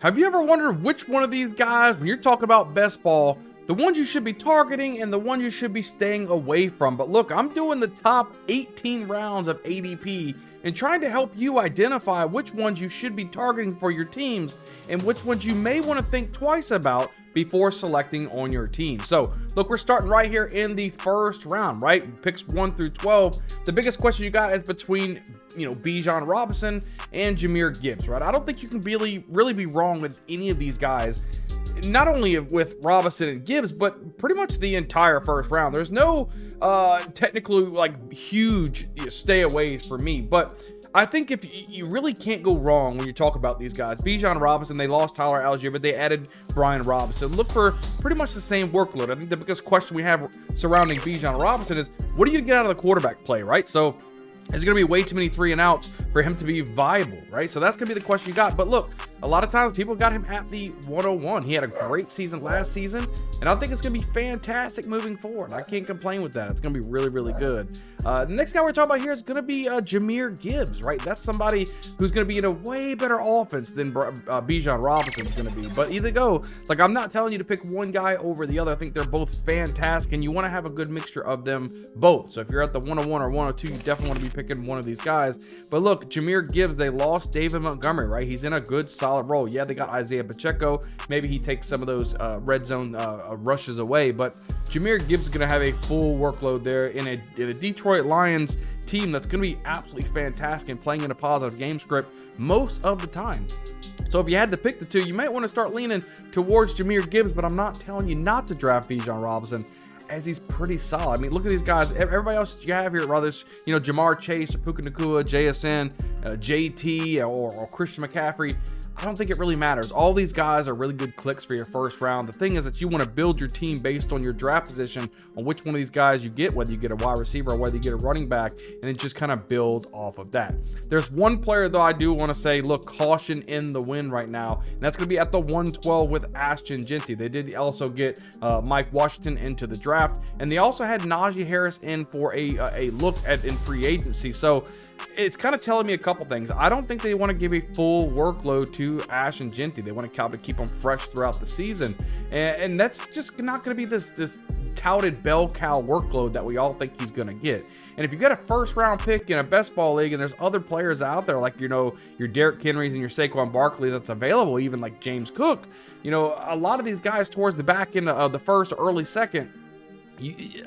Have you ever wondered which one of these guys, when you're talking about best ball, the ones you should be targeting and the ones you should be staying away from? But look, I'm doing the top 18 rounds of ADP and trying to help you identify which ones you should be targeting for your teams and which ones you may want to think twice about before selecting on your team. So look, we're starting right here in the first round, right? Picks 1 through 12. The biggest question you got is between, Bijan Robinson and Jahmyr Gibbs, right? I don't think you can really be wrong with any of these guys. Not only with Robinson and Gibbs, but pretty much the entire first round. There's no technically huge stay aways for me, but I think if you really can't go wrong when you talk about these guys. Bijan Robinson, they lost Tyler Algier, but they added Brian Robinson. Look for pretty much the same workload. I think the biggest question we have surrounding Bijan Robinson is, what do you get out of the quarterback play, right? So there's going to be way too many 3 and outs for him to be viable, right? So that's going to be the question you got. But look, a lot of times people got him at the 101. He had a great season last season, and I think it's going to be fantastic moving forward. I can't complain with that. It's going to be really, really good. The next guy we're talking about here is going to be Jahmyr Gibbs, right? That's somebody who's going to be in a way better offense than Bijan Robinson is going to be. But either go, I'm not telling you to pick one guy over the other. I think they're both fantastic, and you want to have a good mixture of them both. So if you're at the 101 or 102, you definitely want to be picking one of these guys. But look, Jahmyr Gibbs, they lost David Montgomery, right? He's in a good solid role. Yeah, they got Isaiah Pacheco. Maybe he takes some of those red zone rushes away, but Jahmyr Gibbs is going to have a full workload there in a Detroit Lions team that's going to be absolutely fantastic and playing in a positive game script most of the time. So if you had to pick the two, you might want to start leaning towards Jahmyr Gibbs, but I'm not telling you not to draft Bijan Robinson, as he's pretty solid. I mean, look at these guys. Everybody else you have here, whether it's, Jamar Chase, or Puka Nacua, JSN, JT, or Christian McCaffrey, I don't think it really matters. All these guys are really good clicks for your first round. The thing is that you want to build your team based on your draft position on which one of these guys you get, whether you get a wide receiver or whether you get a running back, and then just kind of build off of that. There's one player, though, I do want to say, look, caution in the wind right now, and that's going to be at the 112 with Ashton Jeanty. They did also get Mike Washington into the draft, and they also had Najee Harris in for a look at in free agency. So it's kind of telling me a couple things. I don't think they want to give a full workload to Ashton Jeanty. They want to keep him fresh throughout the season, and that's just not going to be this touted bell cow workload that we all think he's going to get. And if you get a first round pick in a best ball league and there's other players out there like your Derrick Henrys and your Saquon Barkley that's available, even like James Cook, a lot of these guys towards the back end of the first or early second,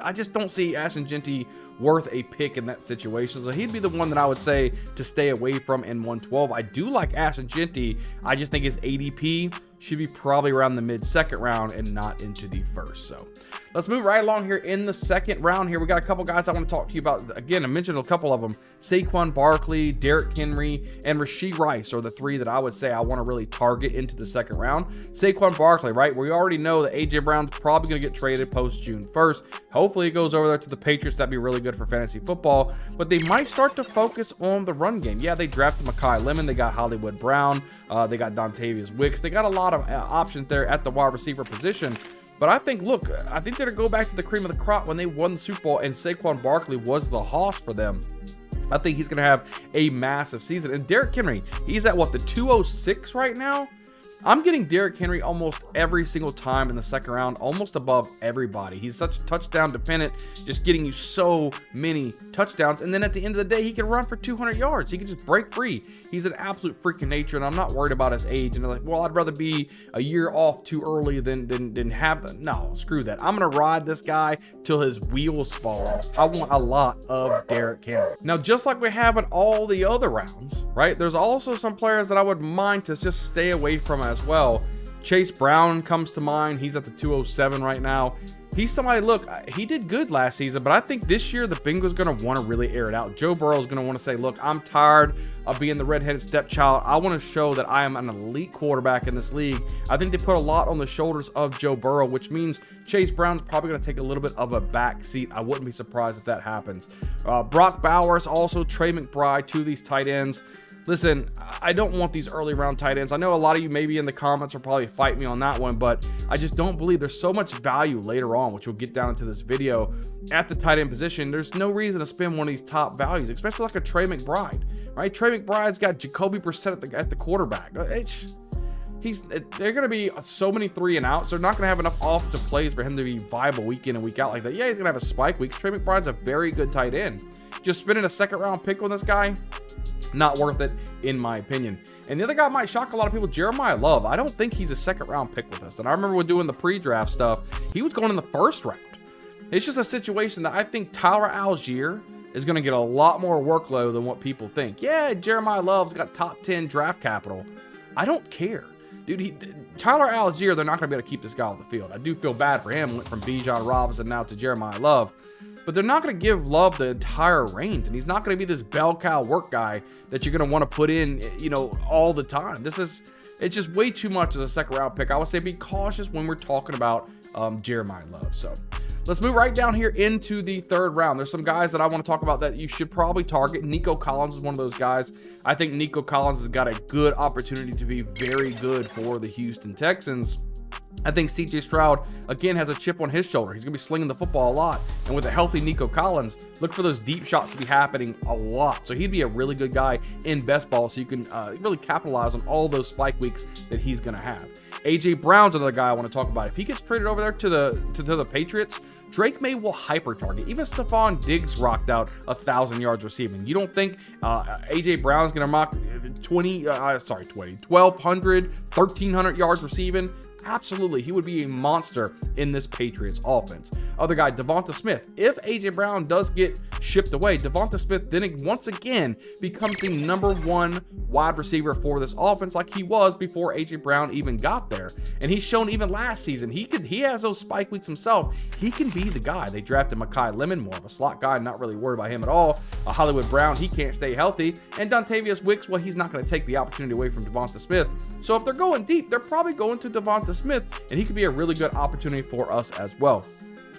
I just don't see Ashton Jeanty worth a pick in that situation. So he'd be the one that I would say to stay away from in 112. I do like Ashton Jeanty. I just think his ADP should be probably around the mid-second round and not into the first. So let's move right along here in the second round here. We got a couple guys I want to talk to you about. Again, I mentioned a couple of them. Saquon Barkley, Derrick Henry, and Rashee Rice are the 3 that I would say I want to really target into the second round. Saquon Barkley, right? We already know that A.J. Brown's probably going to get traded post June 1st. Hopefully it goes over there to the Patriots. That'd be really good for fantasy football. But they might start to focus on the run game. Yeah, they drafted Mekhi Lemon. They got Hollywood Brown. They got Dontavius Wicks. They got a lot of options there at the wide receiver position. But I think they're going to go back to the cream of the crop when they won the Super Bowl and Saquon Barkley was the hoss for them. I think he's going to have a massive season. And Derrick Henry, he's at the 206 right now? I'm getting Derrick Henry almost every single time in the second round, almost above everybody. He's such touchdown dependent, just getting you so many touchdowns. And then at the end of the day, he can run for 200 yards. He can just break free. He's an absolute freak of nature, and I'm not worried about his age. And they're like, well, I'd rather be a year off too early than have. No, screw that. I'm going to ride this guy till his wheels fall off. I want a lot of Derrick Henry. Now, just like we have in all the other rounds, right? There's also some players that I would mind to just stay away from as well. Chase Brown comes to mind. He's at the 207 right now. He's somebody, look, he did good last season, but I think this year the Bengals going to want to really air it out. Joe Burrow is going to want to say, look, I'm tired of being the redheaded stepchild. I want to show that I am an elite quarterback in this league. I think they put a lot on the shoulders of Joe Burrow, which means Chase Brown's probably going to take a little bit of a back seat. I wouldn't be surprised if that happens. Brock Bowers, also Trey McBride, 2 of these tight ends. Listen, I don't want these early round tight ends. I know a lot of you maybe in the comments will probably fight me on that one, but I just don't believe there's so much value later on, which we'll get down into this video, at the tight end position. There's no reason to spend one of these top values, especially like a Trey McBride, right? Trey McBride's got Jacoby Brissett at the quarterback. they're going to be so many 3 and outs. They're not going to have enough offensive plays for him to be viable week in and week out like that. Yeah, he's going to have a spike week. Trey McBride's a very good tight end. Just spending a 2nd round pick on this guy, not worth it in my opinion. And the other guy might shock a lot of people, Jeremiah Love. I don't think he's a 2nd round pick with us. And I remember when doing the pre-draft stuff, he was going in the 1st round. It's just a situation that I think Tyler Algier is going to get a lot more workload than what people think. Yeah, Jeremiah Love's got top 10 draft capital. I don't care. Dude, Tyler Algier, they're not going to be able to keep this guy off the field. I do feel bad for him. Went from Bijan Robinson now to Jeremiah Love. But they're not going to give Love the entire reins. And he's not going to be this bell cow work guy that you're going to want to put in, all the time. It's just way too much as a 2nd round pick. I would say be cautious when we're talking about Jeremiah Love. So let's move right down here into the 3rd round. There's some guys that I want to talk about that you should probably target. Nico Collins is one of those guys. I think Nico Collins has got a good opportunity to be very good for the Houston Texans. I think CJ Stroud, again, has a chip on his shoulder. He's going to be slinging the football a lot. And with a healthy Nico Collins, look for those deep shots to be happening a lot. So he'd be a really good guy in best ball, so you can really capitalize on all those spike weeks that he's going to have. A.J. Brown's another guy I want to talk about. If he gets traded over there to the Patriots, Drake May will hyper target. Even Stephon Diggs rocked out 1,000 yards receiving. You don't think A.J. Brown's going to mock 1,200, 1,300 yards receiving? Absolutely. He would be a monster in this Patriots offense. Other guy, Devonta Smith. If A.J. Brown does get shipped away, Devonta Smith then once again becomes the #1 wide receiver for this offense like he was before A.J. Brown even got there. And he's shown even last season, he has those spike weeks himself. He can be the guy. They drafted Mekhi Lemon, more of a slot guy, not really worried about him at all. Hollywood Brown, he can't stay healthy. And Dontavius Wicks, well, he's not going to take the opportunity away from Devonta Smith. So if they're going deep, they're probably going to Devonta Smith, and he could be a really good opportunity for us as well.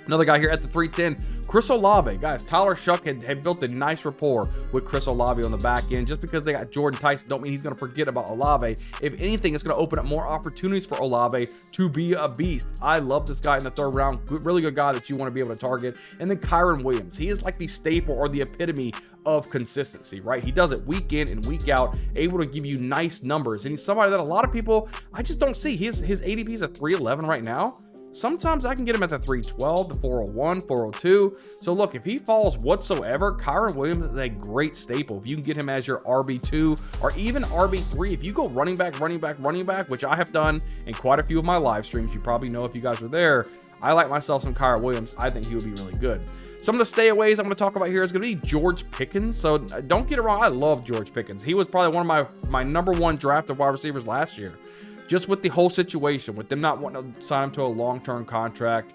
Another guy here at the 310, Chris Olave. Guys, Tyler Shuck had built a nice rapport with Chris Olave on the back end. Just because they got Jordan Tyson don't mean he's going to forget about Olave. If anything, it's going to open up more opportunities for Olave to be a beast. I love this guy in the 3rd round. Really good guy that you want to be able to target. And then Kyron Williams. He is like the staple or the epitome of consistency, right? He does it week in and week out, able to give you nice numbers. And he's somebody that a lot of people, I just don't see. His ADP is at 311 right now. Sometimes I can get him at the 312, the 401, 402. So look, if he falls whatsoever, Kyron Williams is a great staple. If you can get him as your RB2 or even RB3, if you go running back, which I have done in quite a few of my live streams, you probably know if you guys were there, I like myself some Kyron Williams. I think he would be really good. Some of the stayaways I'm going to talk about here is going to be George Pickens. So don't get it wrong, I love George Pickens. He was probably one of my #1 drafted wide receivers last year. Just with the whole situation, with them not wanting to sign him to a long-term contract,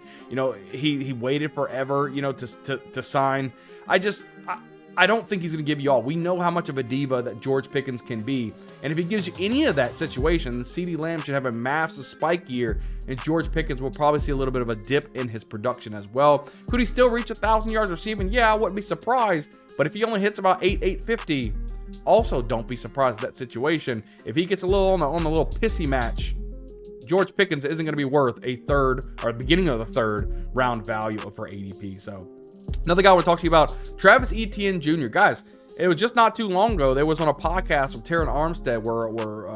he waited forever, to sign. I don't think he's going to give you all. We know how much of a diva that George Pickens can be. And if he gives you any of that situation, then CeeDee Lamb should have a massive spike year, and George Pickens will probably see a little bit of a dip in his production as well. Could he still reach 1,000 yards receiving? Yeah, I wouldn't be surprised. But if he only hits about 850, also don't be surprised at that situation. If he gets a little on the little pissy match, George Pickens isn't going to be worth a 3rd or the beginning of the 3rd round value for ADP. So another guy I want to talk to you about, Travis Etienne Jr. Guys, it was just not too long ago, there was on a podcast with Terran Armstead where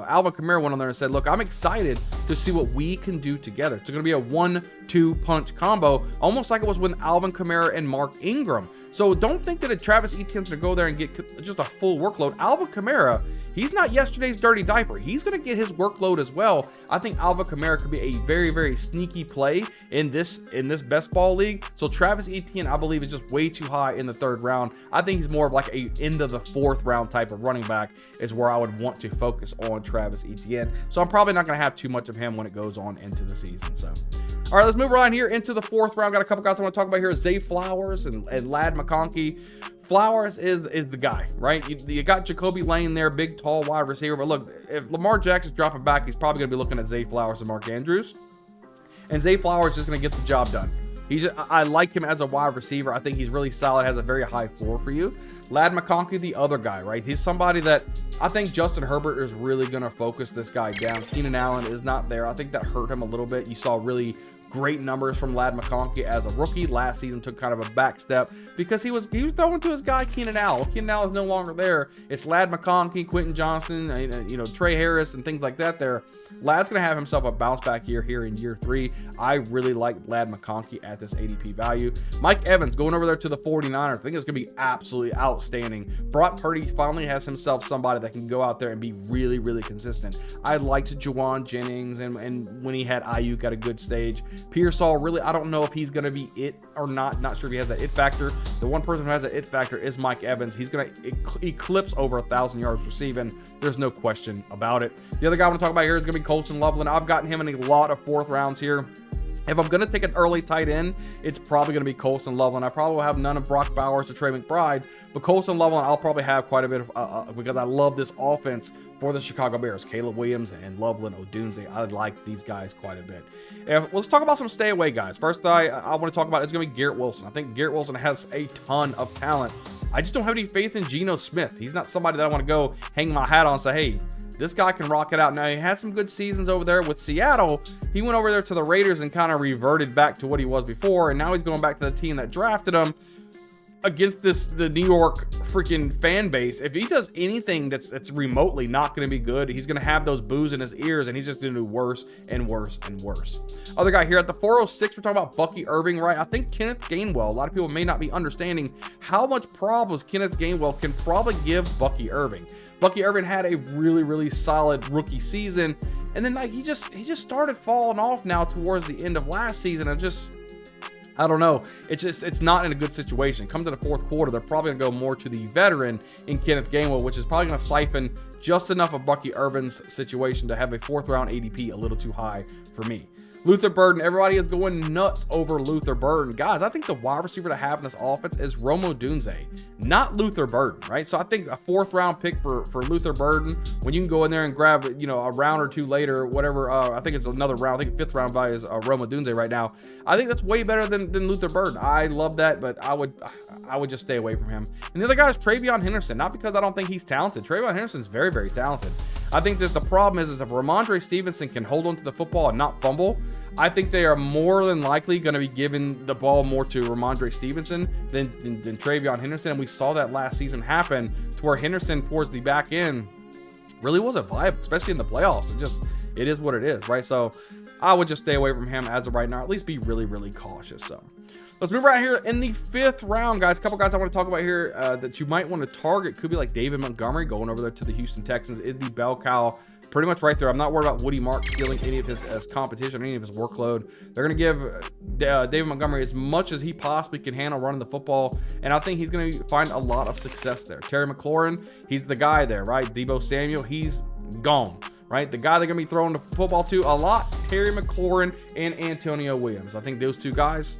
Alvin Kamara went on there and said, look, I'm excited to see what we can do together. It's going to be a 1-2 punch combo, almost like it was with Alvin Kamara and Mark Ingram. So don't think that Travis Etienne's going to go there and get just a full workload. Alvin Kamara, he's not yesterday's dirty diaper. He's going to get his workload as well. I think Alvin Kamara could be a very, very sneaky play in this best ball league. So Travis Etienne, I believe, is just way too high in the 3rd round. I think he's more of like a end of the 4th round type of running back is where I would want to focus on Travis Etienne. So I'm probably not going to have too much of him when it goes on into the season. So, all right, let's move on here into the 4th round. Got a couple guys I want to talk about here. Zay Flowers and Ladd McConkey. Flowers is the guy, right? You got Jacoby Lane there, big, tall wide receiver. But look, if Lamar Jackson's dropping back, he's probably going to be looking at Zay Flowers and Mark Andrews. And Zay Flowers is just going to get the job done. I like him as a wide receiver. I think he's really solid, has a very high floor for you. Ladd McConkey, the other guy, right? He's somebody that I think Justin Herbert is really going to focus this guy down. Keenan Allen is not there. I think that hurt him a little bit. You saw really great numbers from Ladd McConkey as a rookie. Last season took kind of a back step because he was throwing to his guy Keenan Allen. Keenan Allen is no longer there. It's Ladd McConkey, Quentin Johnson, you know, Trey Harris and things like that there. Ladd's going to have himself a bounce back year here in year 3. I really like Ladd McConkey at this ADP value. Mike Evans going over there to the 49ers. I think it's going to be absolutely outstanding. Brock Purdy finally has himself somebody that can go out there and be really, really consistent. I liked Juwan Jennings, and when he had Ayuk at a good stage. Pearsall, really, I don't know if he's going to be it or not. Not sure if he has that it factor. The one person who has that it factor is Mike Evans. He's going to eclipse over 1,000 yards receiving. There's no question about it. The other guy I want to talk about here is going to be Colston Loveland. I've gotten him in a lot of 4th rounds here. If I'm going to take an early tight end, it's probably going to be Colston Loveland. I probably will have none of Brock Bowers or Trey McBride, but Colston Loveland I'll probably have quite a bit of because I love this offense for the Chicago Bears. Caleb Williams and Loveland, Odunze, I like these guys quite a bit. Let's talk about some stay away guys. First I want to talk about is going to be Garrett Wilson. I think Garrett Wilson has a ton of talent. I just don't have any faith in Geno Smith. He's not somebody that I want to go hang my hat on and say, hey, this guy can rock it out. Now, he had some good seasons over there with Seattle. He went over there to the Raiders and kind of reverted back to what he was before, and now he's going back to the team that drafted him against the New York freaking fan base. If he does anything that's remotely not going to be good, he's going to have those boos in his ears, and he's just going to do worse and worse and worse. Other guy here at the 406, we're talking about Bucky Irving, right? I think Kenneth Gainwell, a lot of people may not be understanding how much problems Kenneth Gainwell can probably give Bucky Irving. Bucky Irving had a really, really solid rookie season, and then like he just started falling off now towards the end of last season. I don't know. It's not in a good situation. Come to the 4th quarter, they're probably gonna go more to the veteran in Kenneth Gainwell, which is probably gonna siphon just enough of Bucky Irvin's situation to have a 4th round ADP a little too high for me. Luther Burden, everybody is going nuts over Luther Burden. Guys, I think the wide receiver to have in this offense is Rome Odunze, not Luther Burden, right? So I think a 4th round pick for Luther Burden, when you can go in there and grab, you know, a round or two later, whatever, I think it's another round. I think 5th round value is Rome Odunze right now. I think that's way better than Luther Burden. I love that, but I would just stay away from him. And the other guy is Travion Henderson, not because I don't think he's talented. Travion Henderson is very, very talented. I think that the problem is if Ramondre Stevenson can hold on to the football and not fumble, I think they are more than likely going to be giving the ball more to Ramondre Stevenson than Travion Henderson. And we saw that last season happen to where Henderson towards the back end really wasn't viable, especially in the playoffs. It is what it is, right? So I would just stay away from him as of right now, or at least be really, really cautious. So let's move right here in the 5th round, guys. A couple guys I want to talk about here that you might want to target. Could be like David Montgomery going over there to the Houston Texans. Is the bell cow pretty much right there. I'm not worried about Woody Mark stealing any of his competition, any of his workload. They're going to give David Montgomery as much as he possibly can handle running the football, and I think he's going to find a lot of success there. Terry McLaurin, he's the guy there, right? Deebo Samuel, he's gone, right? The guy they're going to be throwing the football to a lot, Terry McLaurin and Antonio Williams. I think those two guys,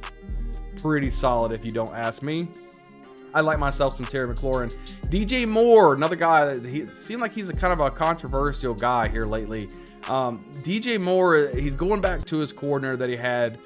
pretty solid if you don't ask me. I like myself some Terry McLaurin. DJ Moore, another guy that he seemed like he's a kind of a controversial guy here lately. DJ Moore, he's going back to his coordinator that he had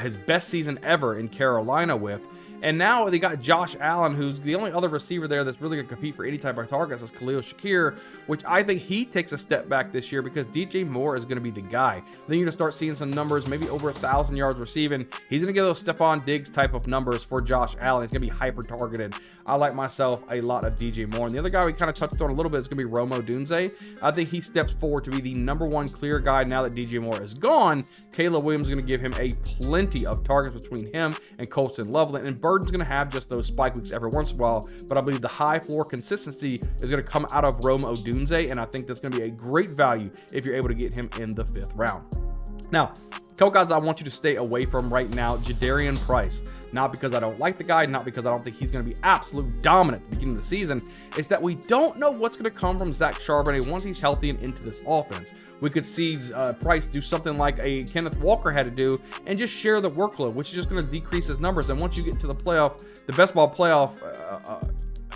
his best season ever in Carolina with. And now they got Josh Allen, who's the only other receiver there that's really going to compete for any type of targets, is Khalil Shakir, which I think he takes a step back this year because DJ Moore is going to be the guy. Then you're going to start seeing some numbers, maybe over 1,000 yards receiving. He's going to get those Stephon Diggs type of numbers for Josh Allen. He's going to be hyper targeted. I like myself a lot of DJ Moore. And the other guy we kind of touched on a little bit is going to be Rome Odunze. I think he steps forward to be the #1 clear guy now that DJ Moore is gone. Caleb Williams is going to give him a plenty of targets between him and Colston Loveland. And Burden's going to have just those spike weeks every once in a while, but I believe the high floor consistency is going to come out of Rome Odunze, and I think that's going to be a great value if you're able to get him in the 5th round. Now, a couple guys I want you to stay away from right now. Jadarian Price. Not because I don't like the guy, not because I don't think he's going to be absolute dominant at the beginning of the season. It's that we don't know what's going to come from Zach Charbonnet once he's healthy and into this offense. We could see Price do something like a Kenneth Walker had to do and just share the workload, which is just going to decrease his numbers. And once you get into the best ball playoff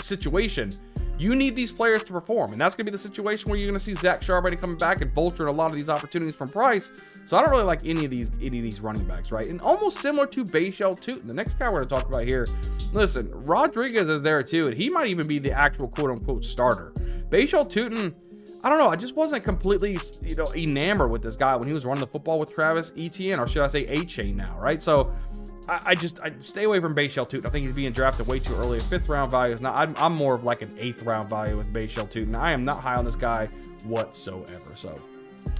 situation, you need these players to perform, and that's going to be the situation where you're going to see Zach Charbonnet coming back and vulturing a lot of these opportunities from Price. So I don't really like any of these running backs, right? And almost similar to Bayshell Tootin, the next guy we're going to talk about here. Listen, Rodriguez is there too, and he might even be the actual quote-unquote starter. Bayshell Tootin, I don't know. I just wasn't completely, enamored with this guy when he was running the football with Travis Etienne, or should I say A-Chain now, right? So I stay away from Bashal Tootin. I think he's being drafted way too early. A 5th round value is not. I'm more of like an 8th round value with Bashal Tootin. I am not high on this guy whatsoever. So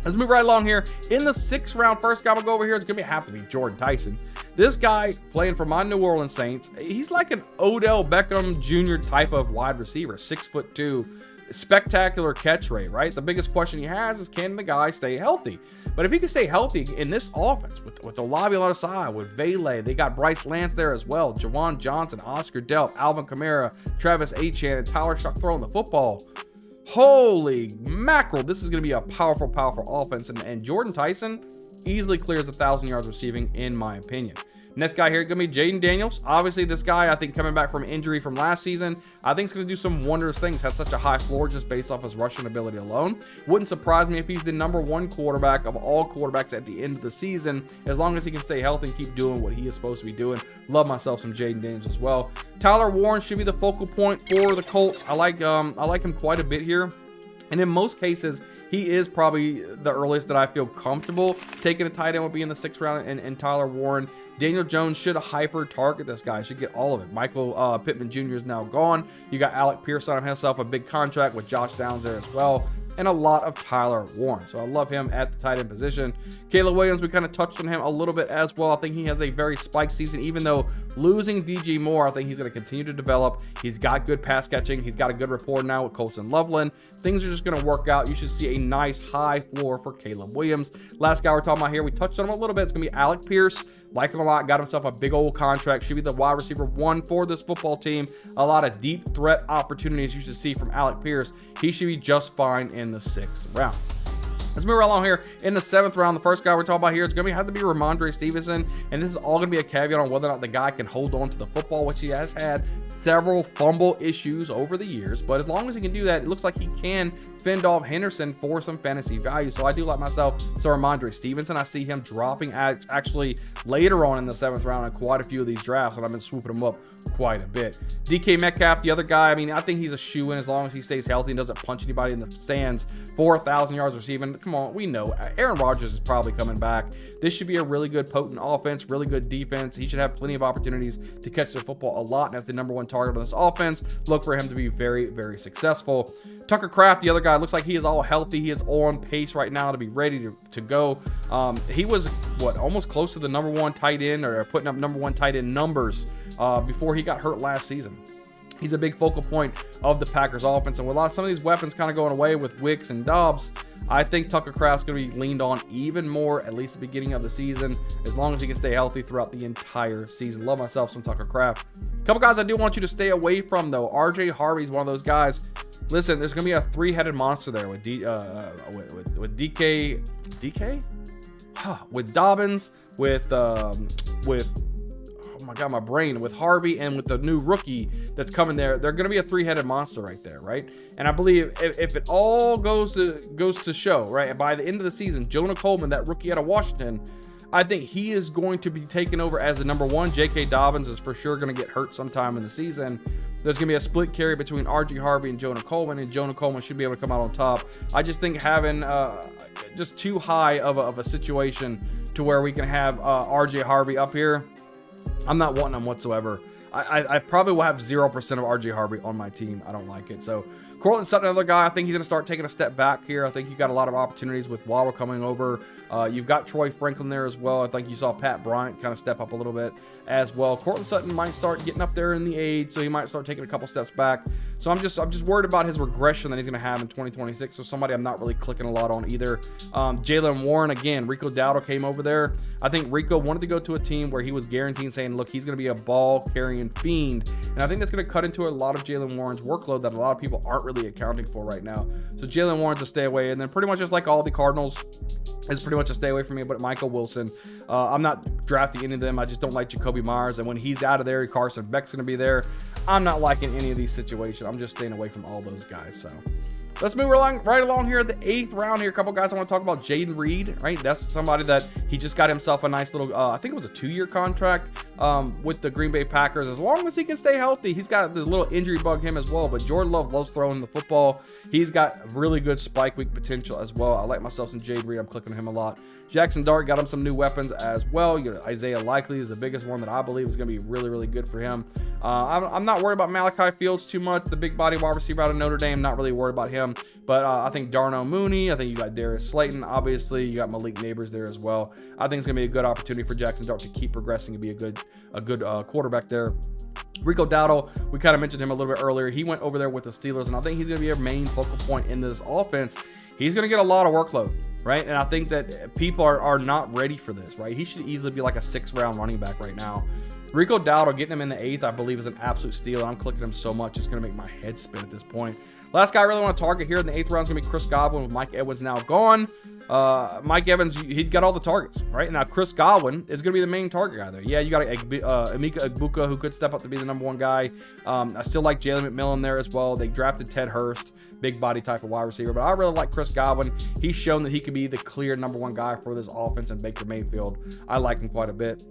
let's move right along here. In the 6th round, first guy I'm gonna go over here, it's gonna have to be Jordan Tyson. This guy playing for my New Orleans Saints, he's like an Odell Beckham Jr. type of wide receiver, 6'2". Spectacular catch rate, right? The biggest question he has is, can the guy stay healthy? But if he can stay healthy in this offense with Olabi on the side, with Vele, they got Bryce Lance there as well, Jawan Johnson, Oscar Delp, Alvin Kamara, Travis Etienne, and Tyler Shuck throwing the football. Holy mackerel, this is going to be a powerful offense, and Jordan Tyson easily clears 1,000 yards receiving in my opinion. Next guy here is going to be Jaden Daniels. Obviously, this guy, I think, coming back from injury from last season, I think is going to do some wondrous things. Has such a high floor just based off his rushing ability alone. Wouldn't surprise me if he's the #1 quarterback of all quarterbacks at the end of the season, as long as he can stay healthy and keep doing what he is supposed to be doing. Love myself some Jaden Daniels as well. Tyler Warren should be the focal point for the Colts. I like him quite a bit here. And in most cases, he is probably the earliest that I feel comfortable taking a tight end would be in the 6th round, and Tyler Warren. Daniel Jones should hyper target this guy. Should get all of it. Michael Pittman Jr. is now gone. You got Alec Pierce on himself, a big contract with Josh Downs there as well, and a lot of Tyler Warren. So I love him at the tight end position. Caleb Williams, we kind of touched on him a little bit as well. I think he has a very spiked season, even though losing DJ Moore, I think he's going to continue to develop. He's got good pass catching. He's got a good rapport now with Colston Loveland. Things are just going to work out. You should see a nice high floor for Caleb Williams. Last guy we're talking about here, we touched on him a little bit. It's going to be Alec Pierce. Like him a lot, got himself a big old contract. Should be the wide receiver 1 for this football team. A lot of deep threat opportunities you should see from Alec Pierce. He should be just fine in the 6th round. Let's move right along here. In the 7th round, the first guy we're talking about here is going to have to be Ramondre Stevenson, and this is all going to be a caveat on whether or not the guy can hold on to the football, which he has had several fumble issues over the years, but as long as he can do that, it looks like he can fend off Henderson for some fantasy value. So I do like myself so Ramondre Stevenson. I see him dropping actually later on in the 7th round in quite a few of these drafts, and I've been swooping him up quite a bit. DK Metcalf, the other guy, I mean, I think he's a shoe-in as long as he stays healthy and doesn't punch anybody in the stands for 1,000 yards receiving. Come on, we know Aaron Rodgers is probably coming back. This should be a really good potent offense, really good defense. He should have plenty of opportunities to catch the football a lot, and as the #1 target on this offense, look for him to be very, very successful. Tucker Kraft, the other guy, looks like he is all healthy. He is on pace right now to be ready to go. He was almost close to the #1 tight end, or putting up #1 tight end numbers before he got hurt last season. He's a big focal point of the Packers offense, and with some of these weapons kind of going away with Wicks and Dobbs, I think Tucker Kraft's going to be leaned on even more, at least the beginning of the season, as long as he can stay healthy throughout the entire season. Love myself some Tucker Kraft. A couple guys I do want you to stay away from, though. RJ Harvey's one of those guys. Listen, there's going to be a 3-headed monster there with with Dobbins, with oh my God, my brain, with Harvey and with the new rookie that's coming there. They're going to be a 3-headed monster right there, right? And I believe if it all goes to show, right, by the end of the season, Jonah Coleman, that rookie out of Washington, I think he is going to be taken over as the #1. J.K. Dobbins is for sure going to get hurt sometime in the season. There's going to be a split carry between R.J. Harvey and Jonah Coleman, and Jonah Coleman should be able to come out on top. I just think having just too high of a situation to where we can have R.J. Harvey up here, I'm not wanting him whatsoever. I probably will have 0% of R.J. Harvey on my team. I don't like it. So Cortland Sutton, another guy, I think he's going to start taking a step back here. I think you got a lot of opportunities with Waddle coming over. You've got Troy Franklin there as well. I think you saw Pat Bryant kind of step up a little bit as well. Cortland Sutton might start getting up there in the age, so he might start taking a couple steps back. So I'm just worried about his regression that he's going to have in 2026. So somebody I'm not really clicking a lot on either. Jalen Warren, again, Rico Dowdle came over there. I think Rico wanted to go to a team where he was guaranteed saying, look, he's going to be a ball carrying fiend. And I think that's going to cut into a lot of Jalen Warren's workload that a lot of people aren't really accounting for right now. So Jalen Warren's a stay away. And then pretty much just like all the Cardinals, is pretty much a stay away from me. But Michael Wilson, I'm not drafting any of them. I just don't like Jacoby Myers. And when he's out of there, Carson Beck's going to be there. I'm not liking any of these situations. I'm just staying away from all those guys. So Let's move right along here at the 8th round here. A couple guys I want to talk about. Jaden Reed, right? That's somebody that he just got himself a nice little, I think it was a 2-year contract with the Green Bay Packers. As long as he can stay healthy, he's got the little injury bug him as well. But Jordan Love loves throwing the football. He's got really good spike week potential as well. I like myself some Jaden Reed. I'm clicking on him a lot. Jackson Dart got him some new weapons as well. You know, Isaiah Likely is the biggest one that I believe is going to be really, really good for him. I'm not worried about Malachi Fields too much. The big body wide receiver out of Notre Dame, not really worried about him. But I think Darnell Mooney, I think you got Darius Slayton, obviously. You got Malik Neighbors there as well. I think it's going to be a good opportunity for Jackson Dart to keep progressing and be a good quarterback there. Rico Dowdle, we kind of mentioned him a little bit earlier. He went over there with the Steelers, and I think he's going to be a main focal point in this offense. He's going to get a lot of workload, right? And I think that people are not ready for this, right? He should easily be like a 6th round running back right now. Rico Dowdle, getting him in the 8th, I believe, is an absolute steal. I'm clicking him so much, it's going to make my head spin at this point. Last guy I really want to target here in the 8th round is going to be Chris Godwin, with Mike Evans now gone. Mike Evans, he got all the targets, right? Now, Chris Godwin is going to be the main target guy there. Yeah, you got Emeka Egbuka, who could step up to be the #1 guy. I still like Jalen McMillan there as well. They drafted Ted Hurst, big body type of wide receiver, but I really like Chris Godwin. He's shown that he could be the clear #1 guy for this offense in Baker Mayfield. I like him quite a bit.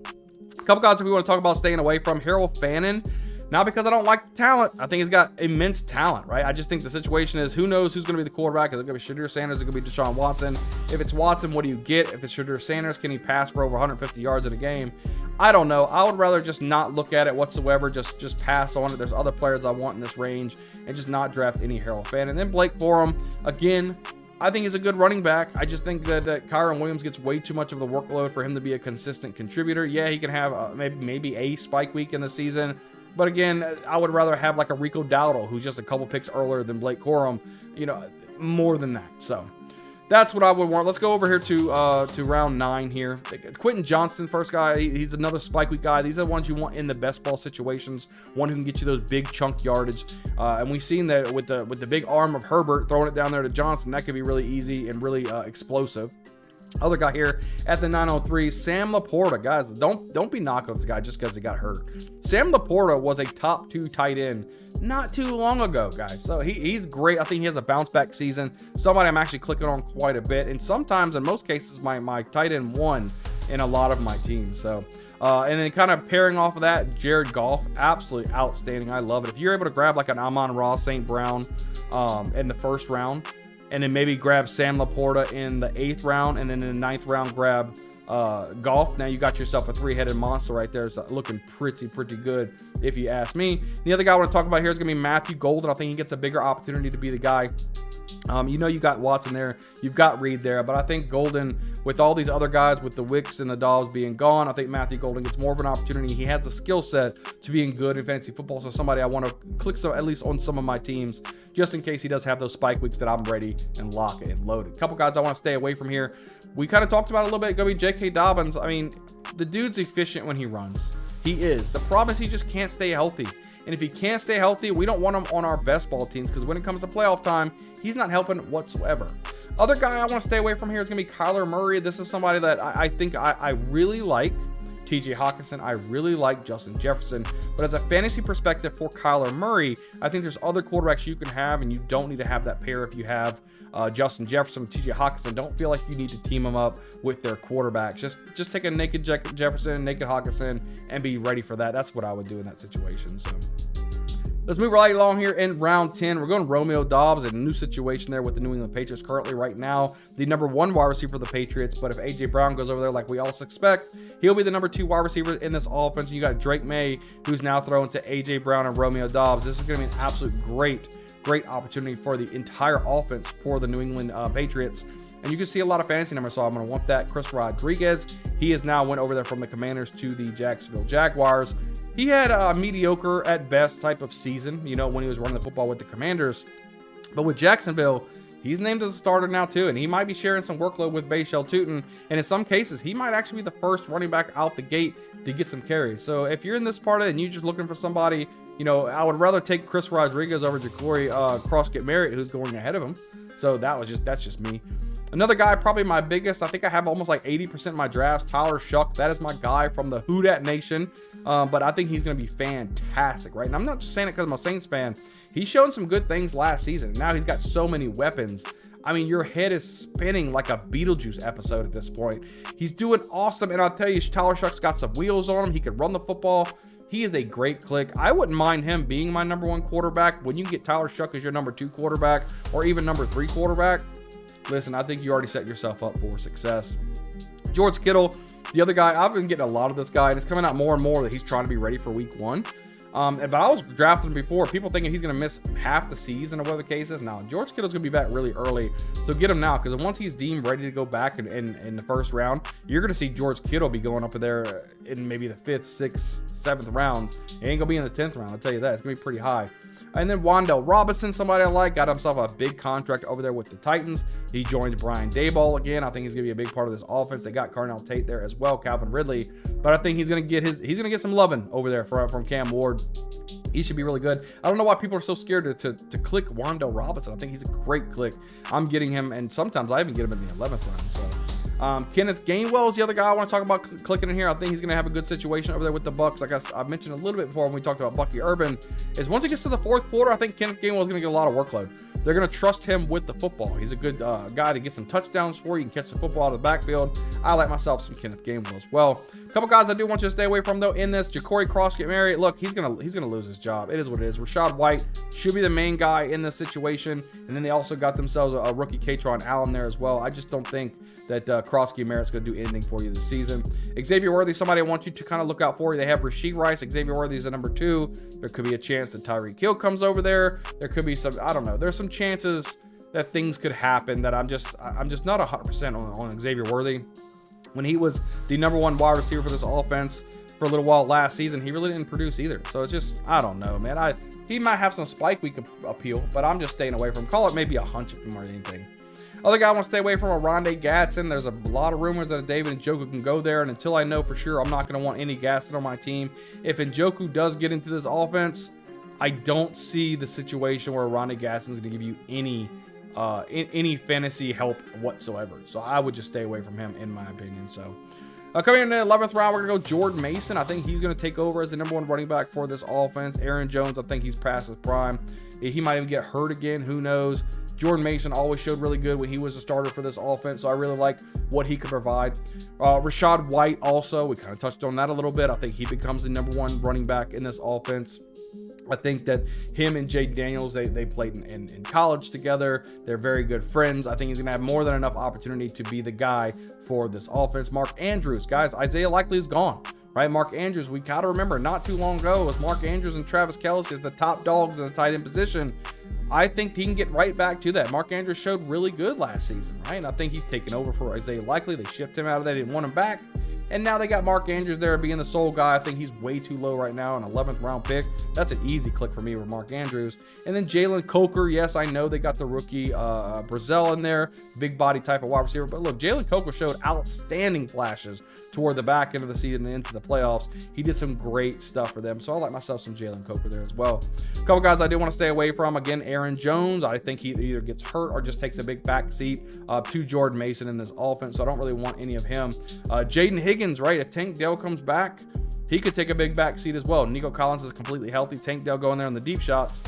A couple guys that we want to talk about staying away from. Harold Fannin. Not because I don't like the talent. I think he's got immense talent, right? I just think the situation is, who knows who's going to be the quarterback? Is it going to be Shadur Sanders? Is it going to be Deshaun Watson? If it's Watson, what do you get? If it's Shadur Sanders, can he pass for over 150 yards in a game? I don't know. I would rather just not look at it whatsoever. Just pass on it. There's other players I want in this range, and just not draft any Harold Fannin. And then Blake Corum, again, I think he's a good running back. I just think that Kyron Williams gets way too much of the workload for him to be a consistent contributor. Yeah, he can have maybe a spike week in the season. But again, I would rather have like a Rico Dowdle, who's just a couple picks earlier than Blake Corum, you know, more than that. So that's what I would want. Let's go over here to round 9 here. Quentin Johnston, first guy. He's another spike week guy. These are the ones you want in the best ball situations. One who can get you those big chunk yardage. And we've seen that with the big arm of Herbert throwing it down there to Johnston, that could be really easy and really explosive. Other guy here at the 903, Sam Laporta. Guys, don't be knocking this guy just because he got hurt. Sam Laporta was a top 2 tight end not too long ago, guys. So he's great. I think he has a bounce back season. Somebody I'm actually clicking on quite a bit. And sometimes, in most cases, my tight end 1 in a lot of my teams. So, and then kind of pairing off of that, Jared Goff, absolutely outstanding. I love it. If you're able to grab like an Amon-Ra St. Brown in the 1st round, and then maybe grab Sam Laporta in the 8th round, and then in the 9th round grab Goff. Now you got yourself a 3-headed monster right there. It's looking pretty good, if you ask me. The other guy I want to talk about here is going to be Matthew Golden. I think he gets a bigger opportunity to be the guy. You know, you got Watson there, you've got Reed there, but I think Golden, with all these other guys, with the Wicks and the Dobbs being gone, I think Matthew Golden gets more of an opportunity. He has the skill set to being good in fantasy football, so somebody I want to click at least on some of my teams, just in case he does have those spike weeks that I'm ready and locked and loaded. A couple guys I want to stay away from here. We kind of talked about it a little bit. Going to be J.K. Dobbins. I mean, the dude's efficient when he runs. He is. The problem is he just can't stay healthy. And if he can't stay healthy, we don't want him on our best ball teams, because when it comes to playoff time, he's not helping whatsoever. Other guy I want to stay away from here is going to be Kyler Murray. This is somebody that I think I really like. TJ Hawkinson, I really like Justin Jefferson, but as a fantasy perspective for Kyler Murray, I think there's other quarterbacks you can have, and you don't need to have that pair if you have Justin Jefferson, TJ Hawkinson. Don't feel like you need to team them up with their quarterbacks. Just take a naked Jefferson, naked Hawkinson, and be ready for that. That's what I would do in that situation. So let's move right along here in round 10. We're going Romeo Doubs, a new situation there with the New England Patriots currently right now. The #1 wide receiver for the Patriots, but if A.J. Brown goes over there like we all expect, he'll be the #2 wide receiver in this offense. You got Drake May, who's now thrown to A.J. Brown and Romeo Doubs. This is going to be an absolute great opportunity for the entire offense for the New England Patriots. And you can see a lot of fantasy numbers, so I'm going to want that. Chris Rodriguez, he has now went over there from the Commanders to the Jacksonville Jaguars. He had a mediocre at best type of season, you know, when he was running the football with the Commanders. But with Jacksonville, he's named as a starter now too, and he might be sharing some workload with Bashal Tutin. And in some cases, he might actually be the first running back out the gate to get some carries. So if you're in this part of it and you're just looking for somebody, You know, I would rather take Chris Rodriguez over Ja'Cory Cross-Get-Marriott, who's going ahead of him. So that's just me. Another guy, probably my biggest, I think I have almost like 80% of my drafts, Tyler Shuck. That is my guy from the Who Dat Nation. But I think he's going to be fantastic, right? And I'm not just saying it because I'm a Saints fan. He's shown some good things last season. Now he's got so many weapons. I mean, your head is spinning like a Beetlejuice episode at this point. He's doing awesome. And I'll tell you, Tyler Shuck's got some wheels on him. He can run the football. He is a great click. I wouldn't mind him being my number 1 quarterback. When you can get Tyler Shuck as your number 2 quarterback or even number 3 quarterback, listen, I think you already set yourself up for success. George Kittle, the other guy, I've been getting a lot of this guy, and it's coming out more and more that he's trying to be ready for week 1. But I was drafting him before, people thinking he's going to miss half the season or whatever the case is. Now, George Kittle's going to be back really early, so get him now, because once he's deemed ready to go back in the first round, you're going to see George Kittle be going up there in maybe the 5th, 6th, 7th rounds. He ain't going to be in the 10th round, I'll tell you that. It's going to be pretty high. And then Wan'Dale Robinson, somebody I like, got himself a big contract over there with the Titans. He joined Brian Daboll again. I think he's going to be a big part of this offense. They got Carnell Tate there as well, Calvin Ridley. But I think he's going to get some loving over there from Cam Ward. He should be really good. I don't know why people are so scared to click Wan'Dale Robinson. I think he's a great click. I'm getting him, and sometimes I even get him in the 11th round. So Kenneth Gainwell is the other guy I want to talk about clicking in here. I think he's going to have a good situation over there with the Bucs. Like I mentioned a little bit before when we talked about Bucky Urban, is once he gets to the 4th quarter, I think Kenneth Gainwell is going to get a lot of workload. They're going to trust him with the football. He's a good guy to get some touchdowns for. You can catch the football out of the backfield. I like myself some Kenneth Gainwell as well. A couple guys I do want you to stay away from, though, in this. Ja'Cory Cross-Get-Marriott. Look, he's gonna lose his job. It is what it is. Rachaad White should be the main guy in this situation. And then they also got themselves a rookie Katron Allen there as well. I just don't think that Cross-Get-Marriott's going to do anything for you this season. Xavier Worthy, somebody I want you to kind of look out for. They have Rashee Rice. Xavier Worthy is at number 2. There could be a chance that Tyreek Hill comes over there. There could be some, I don't know. There's some chances that things could happen that I'm just not 100% on Xavier Worthy. When he was the number 1 wide receiver for this offense for a little while last season, he really didn't produce either. So it's just, I don't know, man. He might have some spike week appeal, but I'm just staying away from him. Call it maybe a hunch of him or anything. Other guy I want to stay away from, Rondé Gatson. There's a lot of rumors that David Njoku can go there, and until I know for sure, I'm not going to want any Gatson on my team. If Njoku does get into this offense, I don't see the situation where Rondé Gatson is going to give you any fantasy help whatsoever. So I would just stay away from him, in my opinion. So coming in the 11th round, we're going to go Jordan Mason. I think he's going to take over as the number 1 running back for this offense. Aaron Jones, I think he's past his prime. He might even get hurt again. Who knows? Jordan Mason always showed really good when he was a starter for this offense, so I really like what he could provide. Rachaad White also, we kind of touched on that a little bit. I think he becomes the number 1 running back in this offense. I think that him and Jay Daniels, they played in college together. They're very good friends. I think he's going to have more than enough opportunity to be the guy for this offense. Mark Andrews, guys, Isaiah Likely is gone, right? Mark Andrews, we got to remember, not too long ago, it was Mark Andrews and Travis Kelce as the top dogs in the tight end position. I think he can get right back to that. Mark Andrews showed really good last season, right? And I think he's taken over for Isaiah Likely. They shipped him out of there, didn't want him back. And now they got Mark Andrews there being the sole guy. I think he's way too low right now, an 11th round pick. That's an easy click for me with Mark Andrews. And then Jalen Coker. Yes, I know they got the rookie Brazil in there, big body type of wide receiver. But look, Jalen Coker showed outstanding flashes toward the back end of the season and into the playoffs. He did some great stuff for them. So I like myself some Jalen Coker there as well. A couple guys I do want to stay away from. Again, Aaron Jones. I think he either gets hurt or just takes a big back seat to Jordan Mason in this offense. So I don't really want any of him. Jaden Higgins, right? If Tank Dell comes back, he could take a big back seat as well. Nico Collins is completely healthy. Tank Dell going there on the deep shots.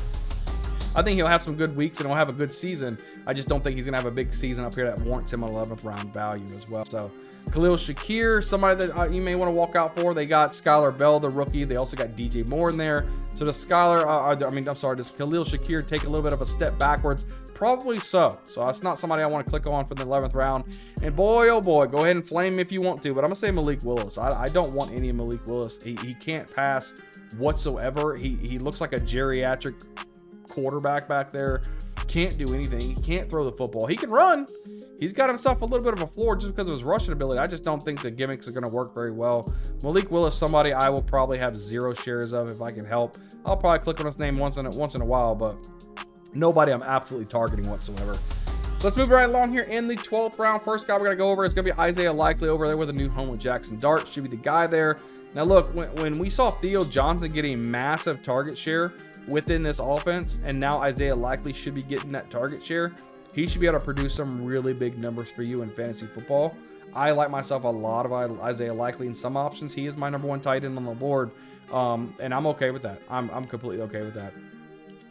I think he'll have some good weeks and he'll have a good season. I just don't think he's going to have a big season up here that warrants him an 11th round value as well. So Khalil Shakir, somebody that you may want to walk out for. They got Skylar Bell, the rookie. They also got DJ Moore in there. So does does Khalil Shakir take a little bit of a step backwards? Probably so. So that's not somebody I want to click on for the 11th round. And boy, oh boy, go ahead and flame me if you want to, but I'm going to say Malik Willis. I don't want any of Malik Willis. He can't pass whatsoever. He looks like a geriatric quarterback back there. Can't do anything. He can't throw the football. He can run. He's got himself a little bit of a floor just because of his rushing ability. I just don't think the gimmicks are going to work very well. Malik Willis, somebody I will probably have 0 shares of if I can help. I'll probably click on his name once in a while, but nobody I'm absolutely targeting whatsoever. Let's move right along here in the 12th round. First guy we're going to go over is going to be Isaiah Likely over there with a new home with Jackson Dart. Should be the guy there. Now look, when we saw Theo Johnson getting massive target share within this offense, and now Isaiah Likely should be getting that target share, he should be able to produce some really big numbers for you in fantasy football. I like myself a lot of Isaiah Likely in some options. He is my #1 tight end on the board, and I'm okay with that. I'm completely okay with that.